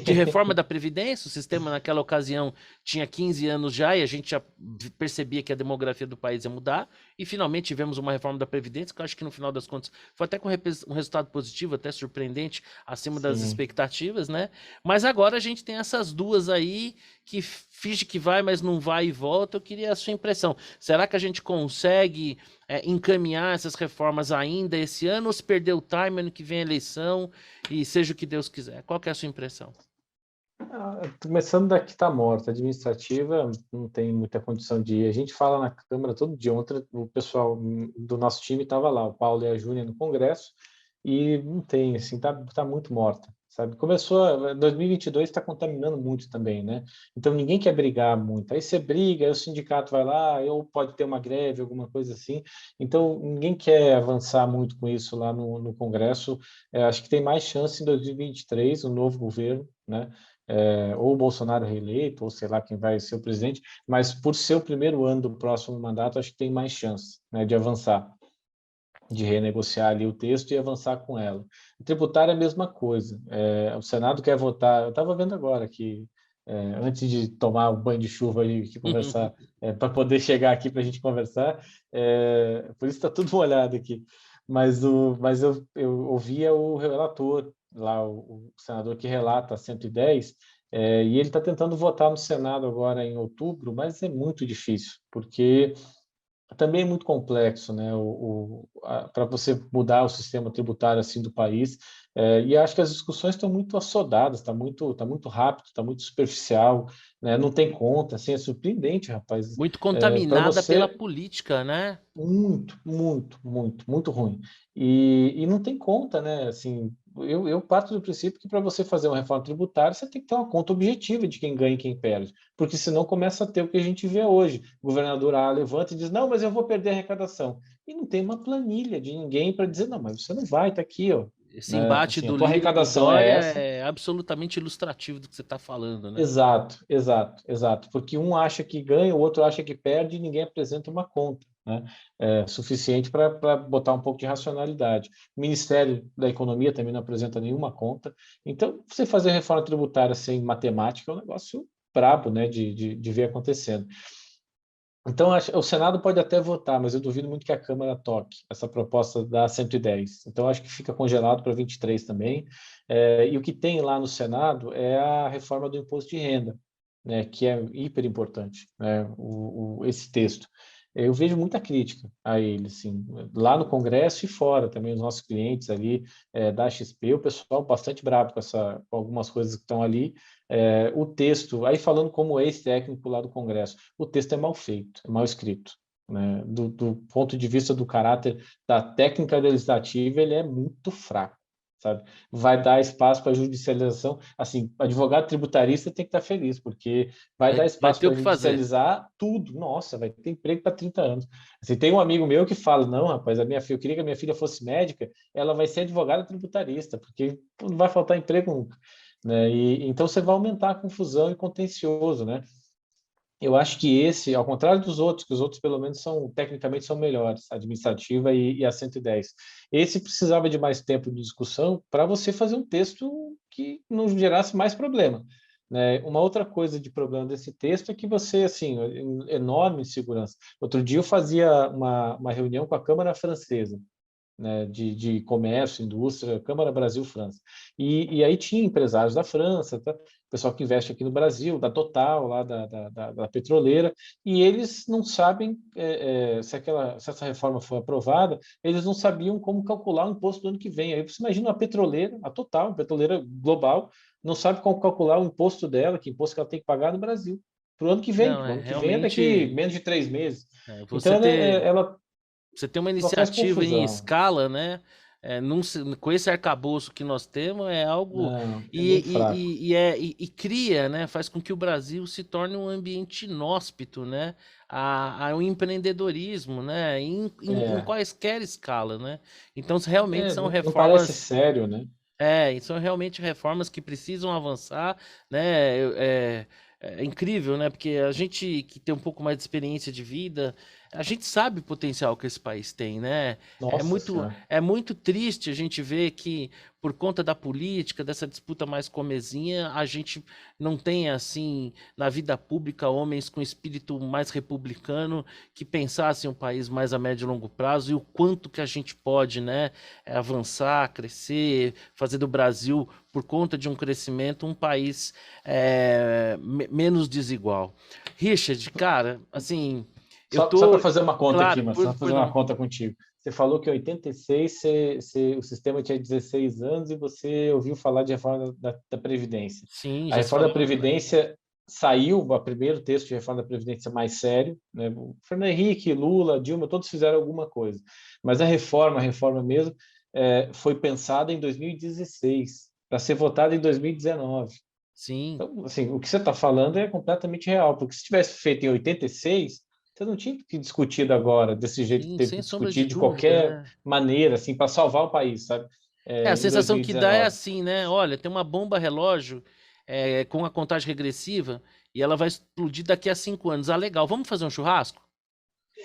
De reforma da Previdência, o sistema naquela ocasião tinha 15 anos já e a gente já percebia que a demografia do país ia mudar, e finalmente tivemos uma reforma da Previdência, que eu acho que no final das contas foi até com um resultado positivo, até surpreendente, acima das Sim. expectativas, né? Mas agora a gente tem essas duas aí que finge que vai, mas não vai e volta. Eu queria a sua impressão. Será que a gente consegue encaminhar essas reformas ainda esse ano ou se perder o time, ano que vem a eleição e seja o que Deus quiser? Qual que é a sua impressão? Começando daqui está morta, administrativa não tem muita condição de ir. A gente fala na Câmara todo dia. Ontem o pessoal do nosso time estava lá, o Paulo e a Júlia no Congresso, e não tem, assim, tá muito morta, sabe? 2022 está contaminando muito também, né? Então ninguém quer brigar muito. Aí você briga, aí o sindicato vai lá, ou pode ter uma greve, alguma coisa assim. Então ninguém quer avançar muito com isso lá no Congresso. Acho que tem mais chance em 2023, o novo governo, né? Ou o Bolsonaro reeleito, ou sei lá quem vai ser o presidente, mas por ser o primeiro ano do próximo mandato, acho que tem mais chance, né, de avançar, de renegociar ali o texto e avançar com ela. O tributário é a mesma coisa. O Senado quer votar, eu estava vendo agora que, antes de tomar o banho de chuva e conversar, para poder chegar aqui para a gente conversar, por isso está tudo molhado aqui. Mas eu ouvia o relator, lá, o senador que relata a 110, e ele está tentando votar no Senado agora em outubro, mas é muito difícil, porque também é muito complexo, né? Para você mudar o sistema tributário assim do país, e acho que as discussões estão muito assodadas, tá muito rápido, está muito superficial, né? Não tem conta, assim, é surpreendente, rapaz. Muito Para contaminada pela você política, né? muito, muito, muito, muito ruim. E não tem conta, né? Assim, eu parto do princípio que para você fazer uma reforma tributária, você tem que ter uma conta objetiva de quem ganha e quem perde, porque senão começa a ter o que a gente vê hoje. O governador A levanta e diz: Não, mas eu vou perder a arrecadação. E não tem uma planilha de ninguém para dizer: Não, mas você não vai, tá aqui, ó. Esse Né? embate Assim, a do tua Lira e do arrecadação é Dória essa. é absolutamente ilustrativo do que você está falando, né? Exato, exato, exato. Porque um acha que ganha, o outro acha que perde e ninguém apresenta uma conta, né? Suficiente para botar um pouco de racionalidade. O Ministério da Economia também não apresenta nenhuma conta. Então, você fazer reforma tributária sem matemática é um negócio brabo, né, de ver acontecendo. Então, o Senado pode até votar, mas eu duvido muito que a Câmara toque essa proposta da 110. Então, acho que fica congelado para 23 também. E o que tem lá no Senado é a reforma do imposto de renda, né, que é hiper importante, né, esse texto. eu vejo muita crítica a ele, assim, lá no Congresso e fora também, os nossos clientes ali da XP, o pessoal bastante bravo com algumas coisas que estão ali. O texto, aí falando como ex-técnico lá do Congresso, o texto é mal feito, é mal escrito. Né? Do ponto de vista do caráter da técnica legislativa, ele é muito fraco, sabe? Vai dar espaço para judicialização. Assim, advogado tributarista tem que estar feliz, porque vai dar Vai espaço ter o para que fazer. judicializar tudo. Nossa, vai ter emprego para 30 anos. Assim, tem um amigo meu que fala, não, rapaz, eu queria que a minha filha fosse médica, ela vai ser advogada tributarista, porque não vai faltar emprego nunca. Né? Então você vai aumentar a confusão e contencioso, né? Eu acho que esse, ao contrário dos outros, que os outros pelo menos tecnicamente são melhores, a administrativa e a 110. Esse precisava de mais tempo de discussão para você fazer um texto que não gerasse mais problema. Né? Uma outra coisa de problema desse texto é que você, assim, enorme insegurança. Outro dia eu fazia uma reunião com a Câmara Francesa, né, de comércio, indústria, Câmara Brasil-França. E aí tinha empresários da França, tá? Pessoal que investe aqui no Brasil, da Total, lá da petroleira, e eles não sabem se essa reforma for aprovada, eles não sabiam como calcular o imposto do ano que vem. Aí você imagina a petroleira, a Total, a petroleira global, não sabe como calcular o imposto dela, que imposto que ela tem que pagar no Brasil, para o ano que vem, Não, para o é ano que vem é daqui realmente menos de 3 meses. você Então, ter ela Você tem uma só faz iniciativa em confusão. escala, né? Com esse arcabouço que nós temos, é algo. Não, é muito fraco. E cria, né? Faz com que o Brasil se torne um ambiente inóspito, né? Ao empreendedorismo, né? Em É, quaisquer escala, né? Então, realmente são não parece reformas. sério, né? E são realmente reformas que precisam avançar, né? É incrível, né? Porque a gente que tem um pouco mais de experiência de vida, a gente sabe o potencial que esse país tem, né? Nossa Senhora. É muito triste a gente ver que, por conta da política, dessa disputa mais comezinha, a gente não tem, assim, na vida pública, homens com espírito mais republicano que pensassem um país mais a médio e longo prazo e o quanto que a gente pode, né? Avançar, crescer, fazer do Brasil, por conta de um crescimento, um país menos desigual. Richard, cara, assim, eu Só para tô. fazer uma conta aqui, Claro, mas só para fazer uma não. conta contigo. Você falou que em 86 o sistema tinha 16 anos e você ouviu falar de reforma da Previdência. Sim, A já se reforma da falou. Previdência saiu, o primeiro texto de reforma da Previdência mais sério, né? O Fernando Henrique, Lula, Dilma, todos fizeram alguma coisa. Mas a reforma mesmo, foi pensada em 2016, para ser votada em 2019. Sim, Então, assim, o que você está falando é completamente real, porque se tivesse feito em 86, você não tinha que discutir agora, desse jeito que sim, teve que sem sombra de discutir, de dúvida, qualquer né? maneira, assim, para salvar o país, sabe? A Em sensação que dá é 2019. assim, né? Olha, tem uma bomba relógio com a contagem regressiva e ela vai explodir daqui a 5 anos. Ah, legal, vamos fazer um churrasco,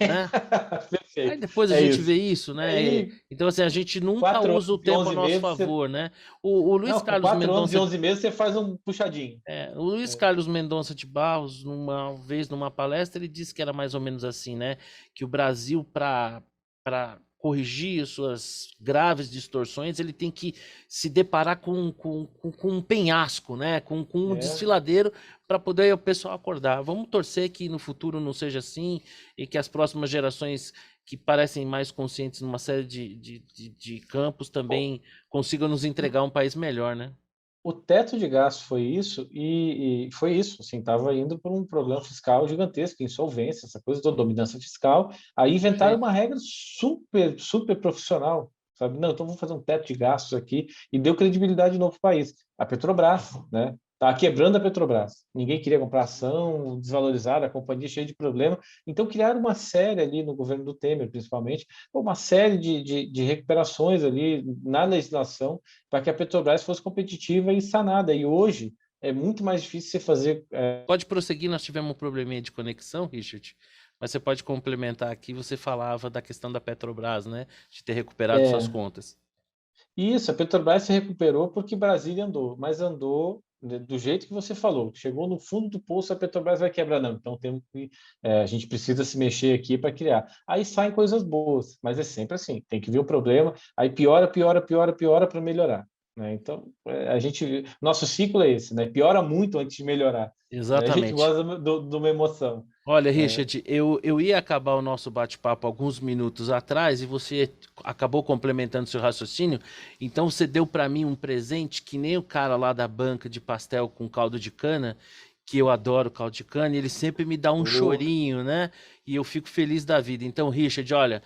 né? Aí Perfeito, depois a é gente isso. vê isso, né? Aí, Então, assim, a gente nunca 4 usa o anos e tempo a 11 nosso meses, favor, né? O Luiz não, com Carlos 4 anos e Mendonça 11 meses você faz um puxadinho. O Luiz Carlos Mendonça de Barros, numa vez numa palestra, ele disse que era mais ou menos assim, né? Que o Brasil, para corrigir suas graves distorções, ele tem que se deparar com um penhasco, né? Com um É. desfiladeiro para poder o pessoal acordar. Vamos torcer que no futuro não seja assim e que as próximas gerações que parecem mais conscientes numa série de campos também consigam nos entregar um país melhor, né? O teto de gastos foi isso e foi isso, assim, estava indo por um problema fiscal gigantesco, insolvência, essa coisa da dominância fiscal. Aí inventaram Perfeito. uma regra super, super profissional, sabe? Não, então vamos fazer um teto de gastos aqui e deu credibilidade de novo para o país. A Petrobras, né? Tá quebrando a Petrobras. Ninguém queria comprar ação, desvalorizada, a companhia cheia de problema. Então criaram uma série ali no governo do Temer, principalmente, uma série de recuperações ali na legislação para que a Petrobras fosse competitiva e sanada. E hoje é muito mais difícil você fazer. Pode prosseguir, nós tivemos um probleminha de conexão, Richard, mas você pode complementar aqui. Você falava da questão da Petrobras, né? De ter recuperado suas É, contas. isso, a Petrobras se recuperou porque Brasília andou, mas andou do jeito que você falou. Chegou no fundo do poço, a Petrobras vai quebrar, não. Então temos que, a gente precisa se mexer aqui para criar. Aí saem coisas boas, mas é sempre assim. Tem que ver o problema, aí piora, piora, piora, piora para melhorar. né? Então, nosso ciclo é esse, né? Piora muito antes de melhorar, né? A gente Exatamente. gosta de uma emoção, Olha, né? Richard, eu ia acabar o nosso bate-papo alguns minutos atrás e você acabou complementando seu raciocínio. Então você deu para mim um presente que nem o cara lá da banca de pastel com caldo de cana, que eu adoro caldo de cana, e ele sempre me dá um Oh, chorinho, né? E eu fico feliz da vida. Então, Richard, olha,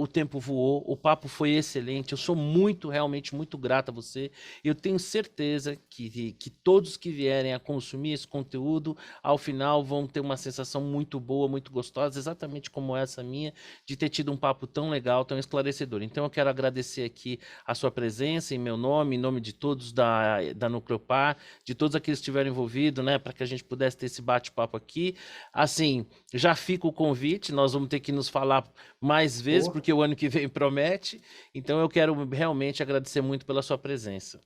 o tempo voou, o papo foi excelente. Eu sou muito, realmente muito grato a você. Eu tenho certeza que todos que vierem a consumir esse conteúdo ao final vão ter uma sensação muito boa, muito gostosa, exatamente como essa minha, de ter tido um papo tão legal, tão esclarecedor. Então eu quero agradecer aqui a sua presença em meu nome, em nome de todos da Nucleopar, de todos aqueles que estiveram envolvidos, né, para que a gente pudesse ter esse bate-papo aqui. Assim, já fica o convite, nós vamos ter que nos falar mais vezes, oh. porque o ano que vem promete. Então eu quero realmente agradecer muito pela sua presença.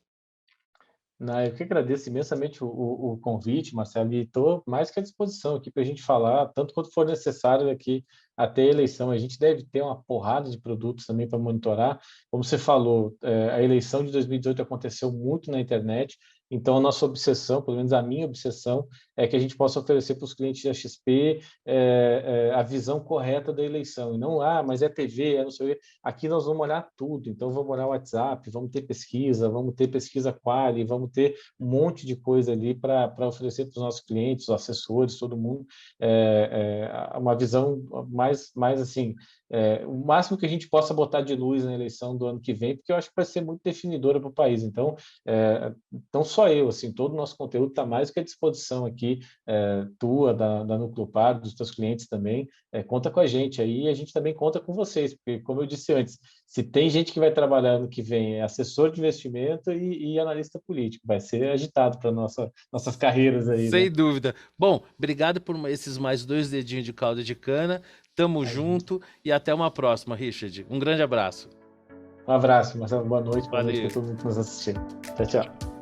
Não, eu que agradeço imensamente o convite, Marcelo, e estou mais que à disposição aqui para a gente falar, tanto quanto for necessário aqui até a eleição. A gente deve ter uma porrada de produtos também para monitorar. Como você falou, a eleição de 2018 aconteceu muito na internet, então a nossa obsessão, pelo menos a minha obsessão, é que a gente possa oferecer para os clientes da XP a visão correta da eleição. E não, mas é TV, não sei o quê. Aqui nós vamos olhar tudo, então vamos olhar o WhatsApp, vamos ter pesquisa quali, vamos ter um monte de coisa ali para oferecer para os nossos clientes, os assessores, todo mundo, uma visão mais assim, o máximo que a gente possa botar de luz na eleição do ano que vem, porque eu acho que vai ser muito definidora para o país. Então, não só eu, assim, todo o nosso conteúdo está mais do que à disposição aqui, tua, da Nucleopar, dos teus clientes também. Conta com a gente aí, e a gente também conta com vocês, porque, como eu disse antes, se tem gente que vai trabalhar no que vem, é assessor de investimento e analista político, vai ser agitado para nossas carreiras aí, né? Sem dúvida. Bom, obrigado por esses mais 2 dedinhos de caldo de cana. Tamo Imagina. junto e até uma próxima, Richard. Um grande abraço. Um abraço, Marcelo. Boa noite para Valeu. todo mundo que nos assistindo. Tchau, tchau.